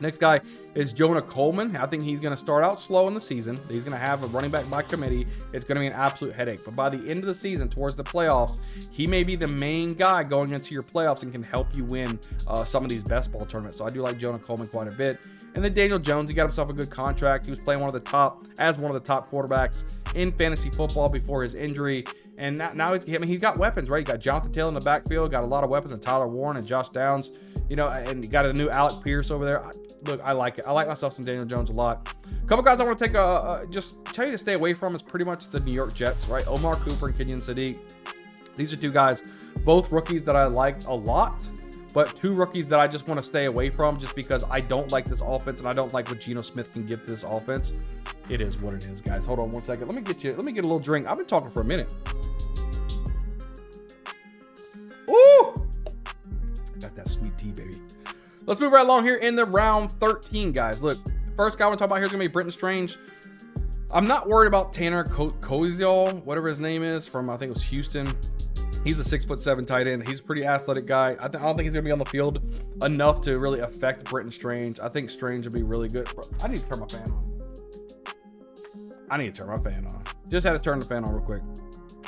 Next guy is Jonah Coleman. I think he's going to start out slow in the season. He's going to have a running back by committee. It's going to be an absolute headache. But by the end of the season, towards the playoffs, he may be the main guy going into your playoffs and can help you win some of these best ball tournaments. So I do like Jonah Coleman quite a bit. And then Daniel Jones, he got himself a good contract. He was playing one of the top quarterbacks in fantasy football before his injury. And now he's got weapons, right? You got Jonathan Taylor in the backfield, got a lot of weapons, and Tyler Warren and Josh Downs, and you got a new Alec Pierce over there. Look, I like it. I like myself some Daniel Jones a lot. A couple guys I want to take just tell you to stay away from is pretty much the New York Jets, right? Omar Cooper and Kenyon Sadiq. These are two guys, both rookies that I liked a lot, but two rookies that I just want to stay away from just because I don't like this offense and I don't like what Geno Smith can give to this offense. It is what it is, guys. Hold on one second. Let me get a little drink. I've been talking for a minute. Ooh! Got that sweet tea, baby. Let's move right along here in the round 13, guys. Look, first guy I want to talk about here is going to be Brenton Strange. I'm not worried about Tanner Koziol, whatever his name is, from I think it was Houston. He's a 6'7" tight end. He's a pretty athletic guy. I don't think he's going to be on the field enough to really affect Brenton Strange. I think Strange will be really good. Bro, I need to turn my fan on. Just had to turn the fan on real quick.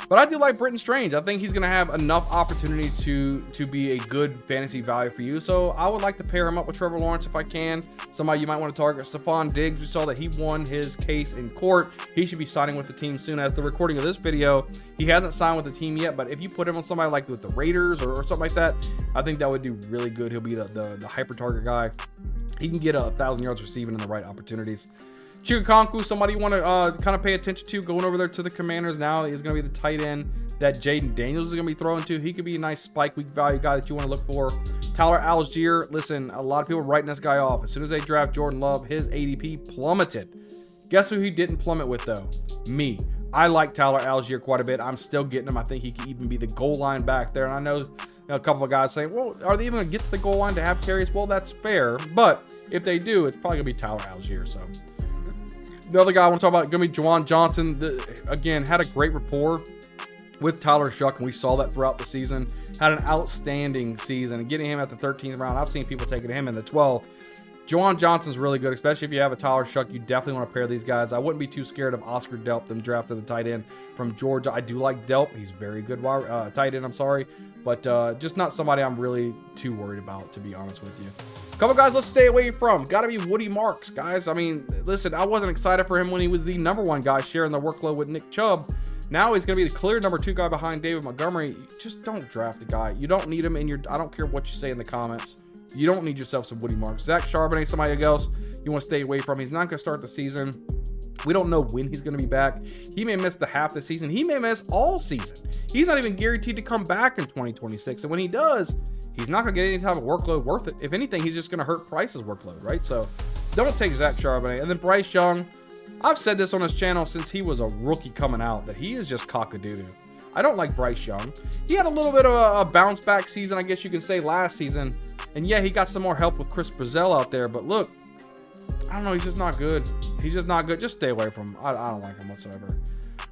But I do like Brenton Strange. I think he's going to have enough opportunity to be a good fantasy value for you. So I would like to pair him up with Trevor Lawrence if I can. Somebody you might want to target. Stephon Diggs, we saw that he won his case in court. He should be signing with the team soon. As the recording of this video, he hasn't signed with the team yet. But if you put him on somebody like with the Raiders or something like that, I think that would do really good. He'll be the hyper target guy. He can get 1,000 yards receiving in the right opportunities. Chukwukonku, somebody you want to kind of pay attention to, going over there to the Commanders now, is going to be the tight end that Jaden Daniels is going to be throwing to. He could be a nice spike week value guy that you want to look for. Tyler Algier, listen, a lot of people are writing this guy off. As soon as they draft Jordan Love, his ADP plummeted. Guess who he didn't plummet with, though? Me. I like Tyler Algier quite a bit. I'm still getting him. I think he could even be the goal line back there. And I know a couple of guys saying, well, are they even going to get to the goal line to have carries? Well, that's fair. But if they do, it's probably going to be Tyler Algier. So the other guy I want to talk about going to be Juwan Johnson. Again, had a great rapport with Tyler Shuck, and we saw that throughout the season. Had an outstanding season. And getting him at the 13th round, I've seen people taking him in the 12th. Juwan Johnson's really good, especially if you have a Tyler Shuck. You definitely want to pair these guys. I wouldn't be too scared of Oscar Delp, them drafted the tight end from Georgia. I do like Delp. He's very good tight end, but just not somebody I'm really too worried about, to be honest with you. A couple guys let's stay away from. Got to be Woody Marks, guys. I mean, listen, I wasn't excited for him when he was the #1 guy sharing the workload with Nick Chubb. Now he's going to be the clear #2 guy behind David Montgomery. Just don't draft the guy. You don't need him in your... I don't care what you say in the comments. You don't need yourself some Woody Marks. Zach Charbonnet, somebody else you want to stay away from. He's not going to start the season. We don't know when he's going to be back. He may miss the half the season. He may miss all season. He's not even guaranteed to come back in 2026. And when he does, he's not going to get any type of workload worth it. If anything, he's just going to hurt Price's workload, right? So don't take Zach Charbonnet. And then Bryce Young. I've said this on his channel since he was a rookie coming out, that he is just cock-a-doodle. I don't like Bryce Young. He had a little bit of a bounce back season, I guess you can say, last season. And yeah, he got some more help with Chris Brazell out there. But look, I don't know. He's just not good. He's just not good. Just stay away from him. I don't like him whatsoever.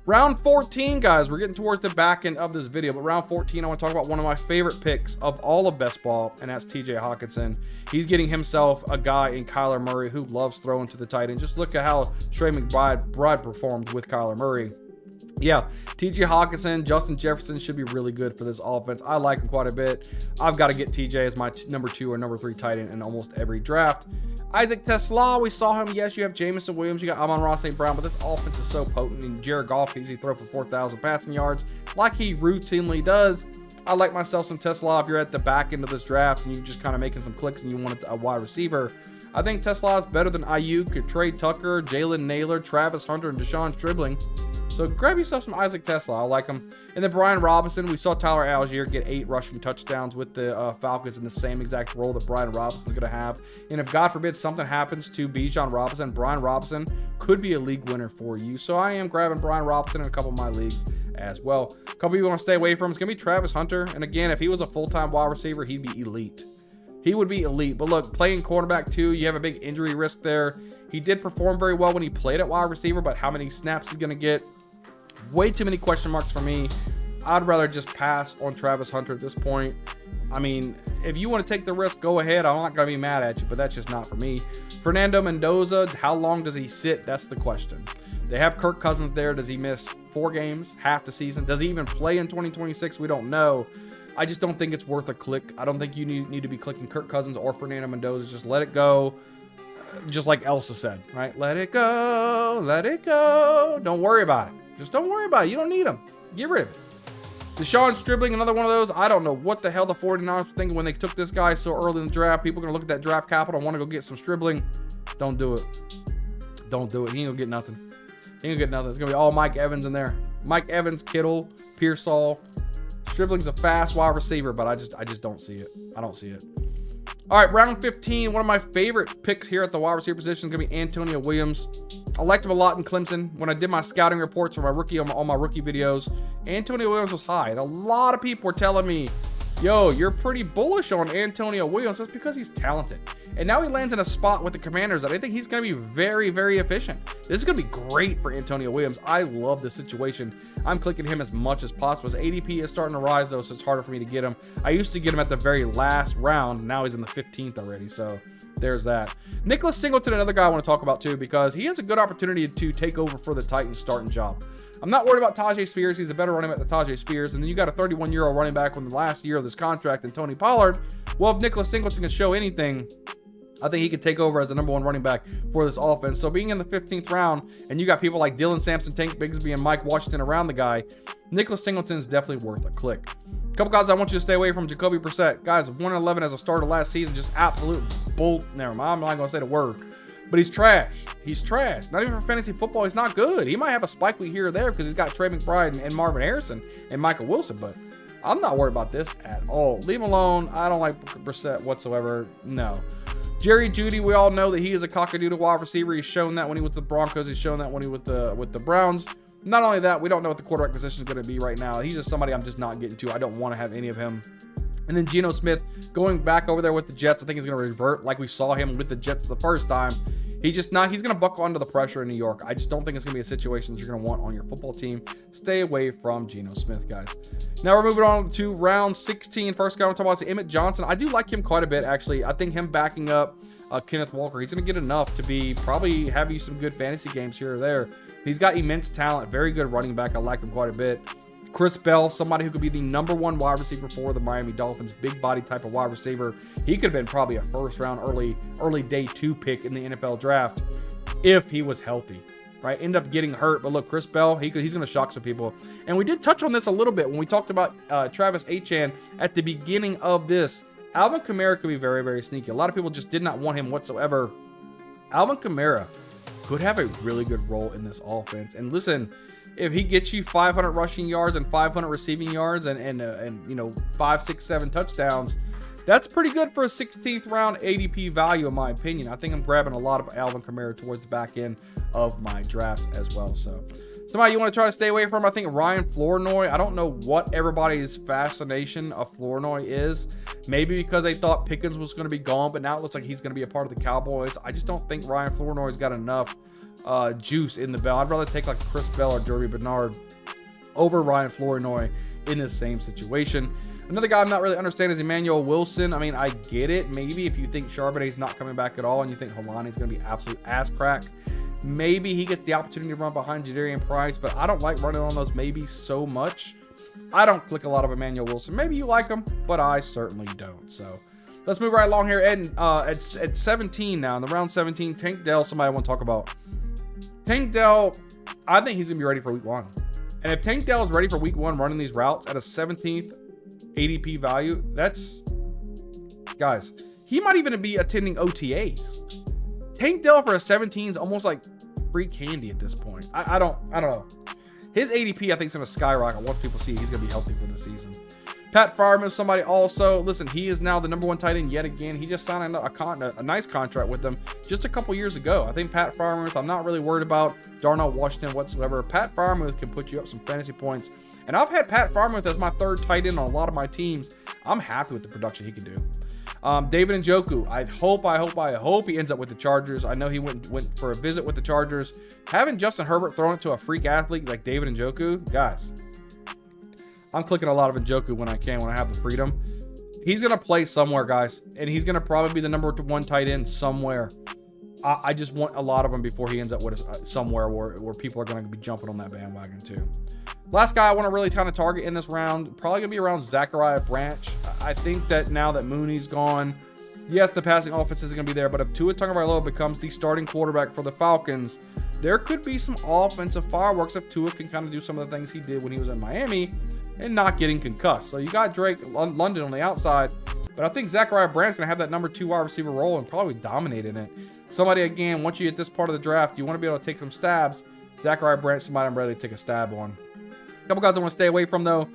Round 14, guys. We're getting towards the back end of this video. But round 14, I want to talk about one of my favorite picks of all of best ball, and that's TJ Hawkinson. He's getting himself a guy in Kyler Murray who loves throwing to the tight end. Just look at how Trey McBride performed with Kyler Murray. Yeah, TJ Hawkinson, Justin Jefferson should be really good for this offense. I like him quite a bit. I've got to get TJ as my #2 or #3 tight end in almost every draft. Isaac Tesla, we saw him. Yes, you have Jamison Williams. You got Amon-Ra St. Brown, but this offense is so potent. And Jared Goff, easy throw for 4,000 passing yards like he routinely does. I like myself some Tesla if you're at the back end of this draft and you're just kind of making some clicks and you want a wide receiver. I think Tesla is better than Ayuk, Trey Tucker, Jalen Naylor, Travis Hunter, and Deshaun Stribling. So grab yourself some Isaac Tesla. I like him. And then Brian Robinson. We saw Tyler Algier get 8 rushing touchdowns with the Falcons in the same exact role that Brian Robinson is going to have. And if God forbid something happens to Bijan Robinson, Brian Robinson could be a league winner for you. So I am grabbing Brian Robinson in a couple of my leagues as well. A couple you want to stay away from is going to be Travis Hunter. And again, if he was a full-time wide receiver, he'd be elite. He would be elite. But look, playing quarterback too, you have a big injury risk there. He did perform very well when he played at wide receiver, but how many snaps he's going to get? Way too many question marks for me. I'd rather just pass on Travis Hunter at this point. I mean, if you want to take the risk, go ahead. I'm not going to be mad at you, but that's just not for me. Fernando Mendoza, how long does he sit? That's the question. They have Kirk Cousins there. Does he miss 4 games, half the season? Does he even play in 2026? We don't know. I just don't think it's worth a click. I don't think you need to be clicking Kirk Cousins or Fernando Mendoza. Just let it go. Just like Elsa said, right? Let it go. Let it go. Don't worry about it. Just don't worry about it. You don't need him. Get rid of it. Deshaun Stribling, another one of those. I don't know what the hell the 49ers were thinking when they took this guy so early in the draft. People are going to look at that draft capital and want to go get some Stribling. Don't do it. Don't do it. He ain't going to get nothing. He ain't going to get nothing. It's going to be all Mike Evans in there. Mike Evans, Kittle, Pearsall. Stribling's a fast wide receiver, but I just don't see it. I don't see it. All right, round 15. One of my favorite picks here at the wide receiver position is going to be Antonio Williams. I liked him a lot in Clemson. When I did my scouting reports for my rookie on my rookie videos, Antonio Williams was high. And a lot of people were telling me, yo, you're pretty bullish on Antonio Williams. That's because he's talented. And now he lands in a spot with the Commanders that I think he's going to be very, very efficient. This is going to be great for Antonio Williams. I love this situation. I'm clicking him as much as possible. His ADP is starting to rise, though, so it's harder for me to get him. I used to get him at the very last round. Now he's in the 15th already, so there's that. Nicholas Singleton, another guy I want to talk about, too, because he has a good opportunity to take over for the Titans starting job. I'm not worried about Tajay Spears. He's a better running back than Tajay Spears. And then you got a 31-year-old running back from the last year of this contract and Tony Pollard. Well, if Nicholas Singleton can show anything, I think he could take over as the number 1 running back for this offense. So being in the 15th round, and you got people like Dylan Sampson, Tank Bigsby, and Mike Washington around the guy, Nicholas Singleton is definitely worth a click. A couple guys I want you to stay away from: Jacoby Brissett. Guys, 1-11 as a starter last season, just absolute bull. Never mind, I'm not going to say the word. But he's trash. He's trash. Not even for fantasy football, he's not good. He might have a spike week here or there because he's got Trey McBride and Marvin Harrison and Michael Wilson, but I'm not worried about this at all. Leave him alone. I don't like Brissett whatsoever. No. Jerry Jeudy, we all know that he is a cockadoodle wide receiver. He's shown that when he was with the Broncos. He's shown that when he was with the Browns. Not only that, we don't know what the quarterback position is going to be right now. He's just somebody I'm just not getting to. I don't want to have any of him. And then Geno Smith going back over there with the Jets. I think he's going to revert like we saw him with the Jets the first time. He's going to buckle under the pressure in New York. I just don't think it's going to be a situation that you're going to want on your football team. Stay away from Geno Smith, guys. Now we're moving on to round 16. First guy I'm talking about is Emmett Johnson. I do like him quite a bit, actually. I think him backing up Kenneth Walker, he's going to get enough to be probably have you some good fantasy games here or there. He's got immense talent, very good running back. I like him quite a bit. Chris Bell, somebody who could be the number 1 wide receiver for the Miami Dolphins, big body type of wide receiver. He could have been probably a first round early day 2 pick in the NFL draft if he was healthy, right? Ended up getting hurt, but look, Chris Bell, he's going to shock some people. And we did touch on this a little bit when we talked about Travis Etienne at the beginning of this. Alvin Kamara could be very, very sneaky. A lot of people just did not want him whatsoever. Alvin Kamara could have a really good role in this offense. And listen, if he gets you 500 rushing yards and 500 receiving yards and you know 5, 6, 7 touchdowns, that's pretty good for a 16th round ADP value in my opinion. I think I'm grabbing a lot of Alvin Kamara towards the back end of my drafts as well. So somebody you want to try to stay away from, I think Ryan Flournoy. I don't know what everybody's fascination of Flournoy is. Maybe because they thought Pickens was going to be gone, but now it looks like he's going to be a part of the Cowboys. I just don't think Ryan Flournoy's got enough juice in the bell. I'd rather take like Chris Bell or Derby Bernard over Ryan Flournoy in this same situation. Another guy I'm not really understanding is Emmanuel Wilson. I mean, I get it. Maybe if you think Charbonnet's not coming back at all and you think Holani's going to be absolute ass crack, maybe he gets the opportunity to run behind Jadarian Price, but I don't like running on those maybes so much. I don't click a lot of Emmanuel Wilson. Maybe you like him, but I certainly don't. So let's move right along here. And at 17 now, in the round 17, Tank Dell, somebody I want to talk about. Tank Dell, I think he's going to be ready for week 1. And if Tank Dell is ready for week 1 running these routes at a 17th ADP value, that's, guys, he might even be attending OTAs. Tank Dell for a 17 is almost like free candy at this point. I don't know. His ADP, I think, is going to skyrocket once people see he's going to be healthy for the season. Pat Freiermuth, somebody also, listen, he is now the number 1 tight end yet again. He just signed a nice contract with them just a couple years ago. I think Pat Freiermuth, I'm not really worried about Darnell Washington whatsoever. Pat Freiermuth can put you up some fantasy points And I've had Pat Freiermuth as my third tight end on a lot of my teams. I'm happy with the production he can do. David Njoku, I hope he ends up with the Chargers. I know he went for a visit with the Chargers. Having Justin Herbert thrown it to a freak athlete like David Njoku, guys, I'm clicking a lot of Njoku when I have the freedom. He's going to play somewhere, guys, and he's going to probably be the number 1 tight end somewhere. I just want a lot of them before he ends up with somewhere where people are going to be jumping on that bandwagon too. Last guy I want to really kind of target in this round, probably going to be around Zachariah Branch. I think that now that Mooney's gone, yes, the passing offense is going to be there, but if Tua Tagovailoa becomes the starting quarterback for the Falcons, there could be some offensive fireworks if Tua can kind of do some of the things he did when he was in Miami and not getting concussed. So you got Drake London on the outside, but I think Zachariah Branch's going to have that number 2 wide receiver role and probably dominate in it. Somebody, again, once you hit this part of the draft, you want to be able to take some stabs. Zachariah Branch, somebody I'm ready to take a stab on. A couple guys I want to stay away from, though.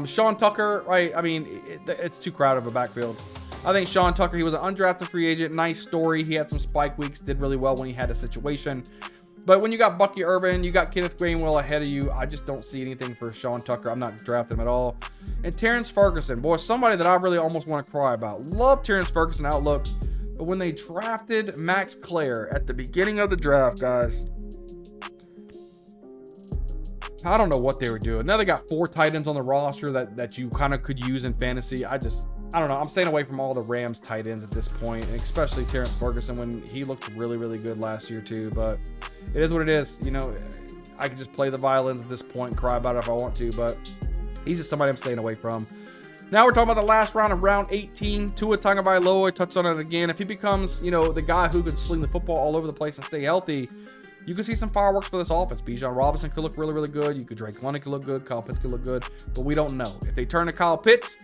Sean Tucker, right? I mean, it's too crowded of a backfield. I think Sean Tucker, he was an undrafted free agent. Nice story. He had some spike weeks, did really well when he had a situation. But when you got Bucky Irvin, you got Kenneth Gainwell ahead of you, I just don't see anything for Sean Tucker. I'm not drafting him at all. And Terrence Ferguson, boy, somebody that I really almost want to cry about. Love Terrence Ferguson outlook. But when they drafted Max Clare at the beginning of the draft, guys, I don't know what they were doing. Now they got 4 tight ends on the roster that you kind of could use in fantasy. I don't know. I'm staying away from all the Rams tight ends at this point, and especially Terrence Ferguson when he looked really, really good last year too. But it is what it is. You know, I could just play the violins at this point and cry about it if I want to, but he's just somebody I'm staying away from. Now we're talking about the last round of round 18. Tua Tagovailoa, touched on it again. If he becomes, you know, the guy who could sling the football all over the place and stay healthy, you can see some fireworks for this offense. Bijan Robinson could look really, really good. Drake London could look good. Kyle Pitts could look good. But we don't know. If they turn to Kyle Pitts,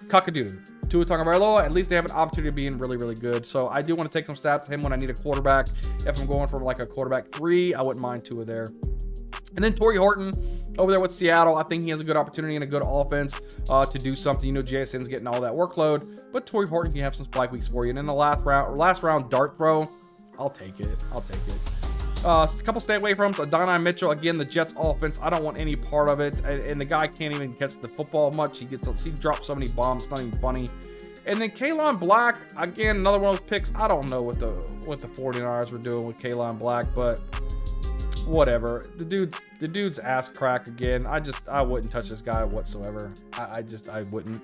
cock-a-doodle. Tua Tagovailoa, at least they have an opportunity of being really, really good. So I do want to take some stats at him when I need a quarterback. If I'm going for like a quarterback 3, I wouldn't mind Tua there. And then Torrey Horton over there with Seattle. I think he has a good opportunity and a good offense to do something. You know, JSN's getting all that workload, but Torrey Horton can have some spike weeks for you. And then the last round dart throw, I'll take it. A couple stay away from Adonai Mitchell. Again, the Jets offense, I don't want any part of it. And the guy can't even catch the football much. He drops so many bombs, it's not even funny. And then Kaylan Black, again, another one of those picks. I don't know what the 49ers were doing with Kaylan Black, but whatever. The dude's ass crack again. I wouldn't touch this guy whatsoever. I wouldn't.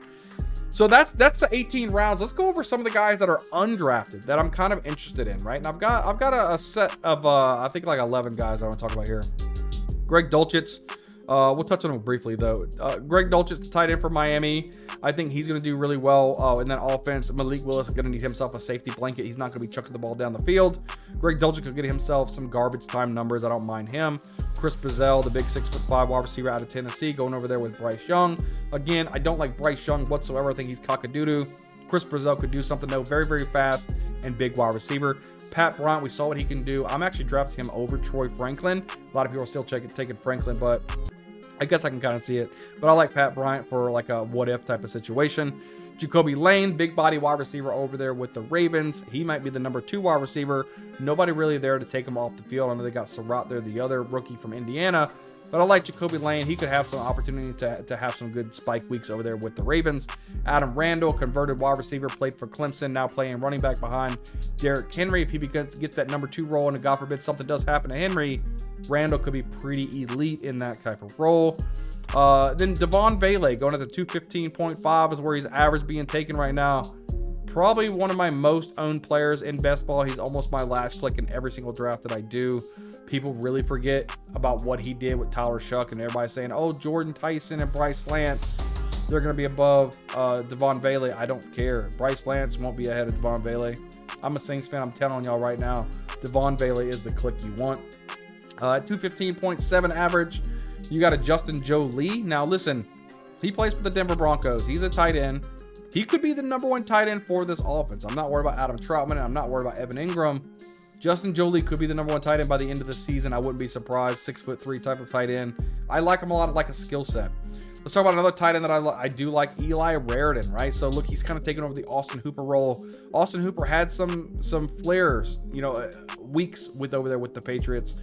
So that's the 18 rounds. Let's go over some of the guys that are undrafted that I'm kind of interested in, right? And I've got a set of I think like 11 guys I want to talk about here. Greg Dulcich. We'll touch on him briefly though. Greg Dulcich, the tight end for Miami. I think he's going to do really well in that offense. Malik Willis is going to need himself a safety blanket. He's not going to be chucking the ball down the field. Greg Dulcich will get himself some garbage time numbers. I don't mind him. Chris Brazell, the big 6'5" wide receiver out of Tennessee, going over there with Bryce Young. Again, I don't like Bryce Young whatsoever. I think he's cock-a-doo-doo. Chris Brazell could do something though, very, very fast and big wide receiver. Pat Bryant, we saw what he can do. I'm actually drafting him over Troy Franklin. A lot of people are still taking Franklin, but I guess I can kind of see it. But I like Pat Bryant for like a what-if type of situation. Jacoby Lane, big body wide receiver over there with the Ravens. He might be the number 2 wide receiver. Nobody really there to take him off the field. I know they got Surratt there, the other rookie from Indiana. But I like Jacoby Lane. He could have some opportunity to have some good spike weeks over there with the Ravens. Adam Randall, converted wide receiver, played for Clemson, now playing running back behind Derrick Henry. If he gets that number 2 role and God forbid something does happen to Henry, Randall could be pretty elite in that type of role. Then Devon Vele going at the 215.5 is where he's average being taken right now. Probably one of my most owned players in best ball. He's almost my last click in every single draft that I do. People really forget about what he did with Tyler Shuck, and everybody's saying, oh, Jordan Tyson and Bryce Lance, they're going to be above Devon Vele. I don't care. Bryce Lance won't be ahead of Devon Vele. I'm a Saints fan. I'm telling y'all right now, Devon Vele is the click you want. At 215.7 average, you got a Justin Jolie. Now, listen, he plays for the Denver Broncos. He's a tight end. He could be the number 1 tight end for this offense. I'm not worried about Adam Troutman. I'm not worried about Evan Ingram. Justin Jolie could be the number 1 tight end by the end of the season. I wouldn't be surprised. 6'3" type of tight end. I like him a lot, like a skill set. Let's talk about another tight end that I do like, Eli Raritan, right? So look, he's kind of taking over the Austin Hooper role. Austin Hooper had some flares, you know, weeks over there with the Patriots.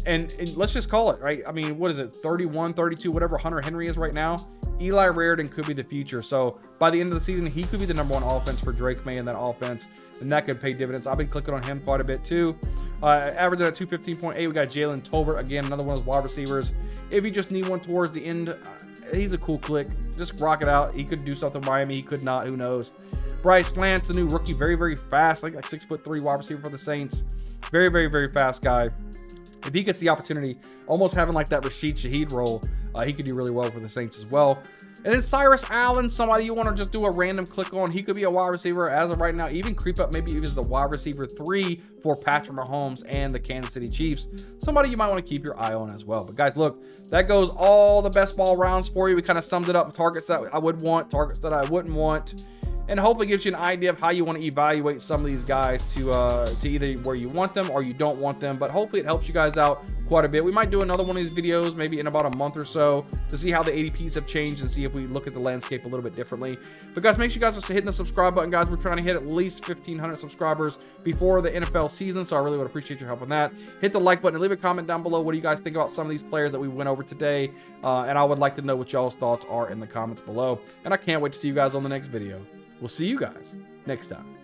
And let's just call it, right? I mean, what is it, 31, 32, whatever Hunter Henry is right now? Eli Raritan could be the future. So by the end of the season, he could be the #1 offense for Drake May in that offense, and that could pay dividends. I've been clicking on him quite a bit too. Averaging at 215.8. We got Jalen Tolbert, again, another one of those wide receivers. If you just need one towards the end, he's a cool click. Just rock it out. He could do something with Miami. He could not. Who knows? Bryce Lance, the new rookie, very, very fast. Like 6'3" wide receiver for the Saints. Very, very, very fast guy. If he gets the opportunity, almost having like that Rashid Shaheed role, he could do really well for the Saints as well. And then Cyrus Allen, somebody you want to just do a random click on. He could be a wide receiver as of right now, even creep up maybe even as the wide receiver 3 for Patrick Mahomes and the Kansas City Chiefs. Somebody you might want to keep your eye on as well. But guys, look, that goes all the best ball rounds for you. We kind of summed it up, targets that I would want, targets that I wouldn't want, and hopefully gives you an idea of how you want to evaluate some of these guys to either where you want them or you don't want them. But hopefully it helps you guys out quite a bit. We might do another one of these videos maybe in about a month or so to see how the ADPs have changed and see if we look at the landscape a little bit differently. But guys, make sure you guys are hitting the subscribe button, guys. We're trying to hit at least 1,500 subscribers before the NFL season, so I really would appreciate your help on that. Hit the like button and leave a comment down below. What do you guys think about some of these players that we went over today? And I would like to know what y'all's thoughts are in the comments below. And I can't wait to see you guys on the next video. We'll see you guys next time.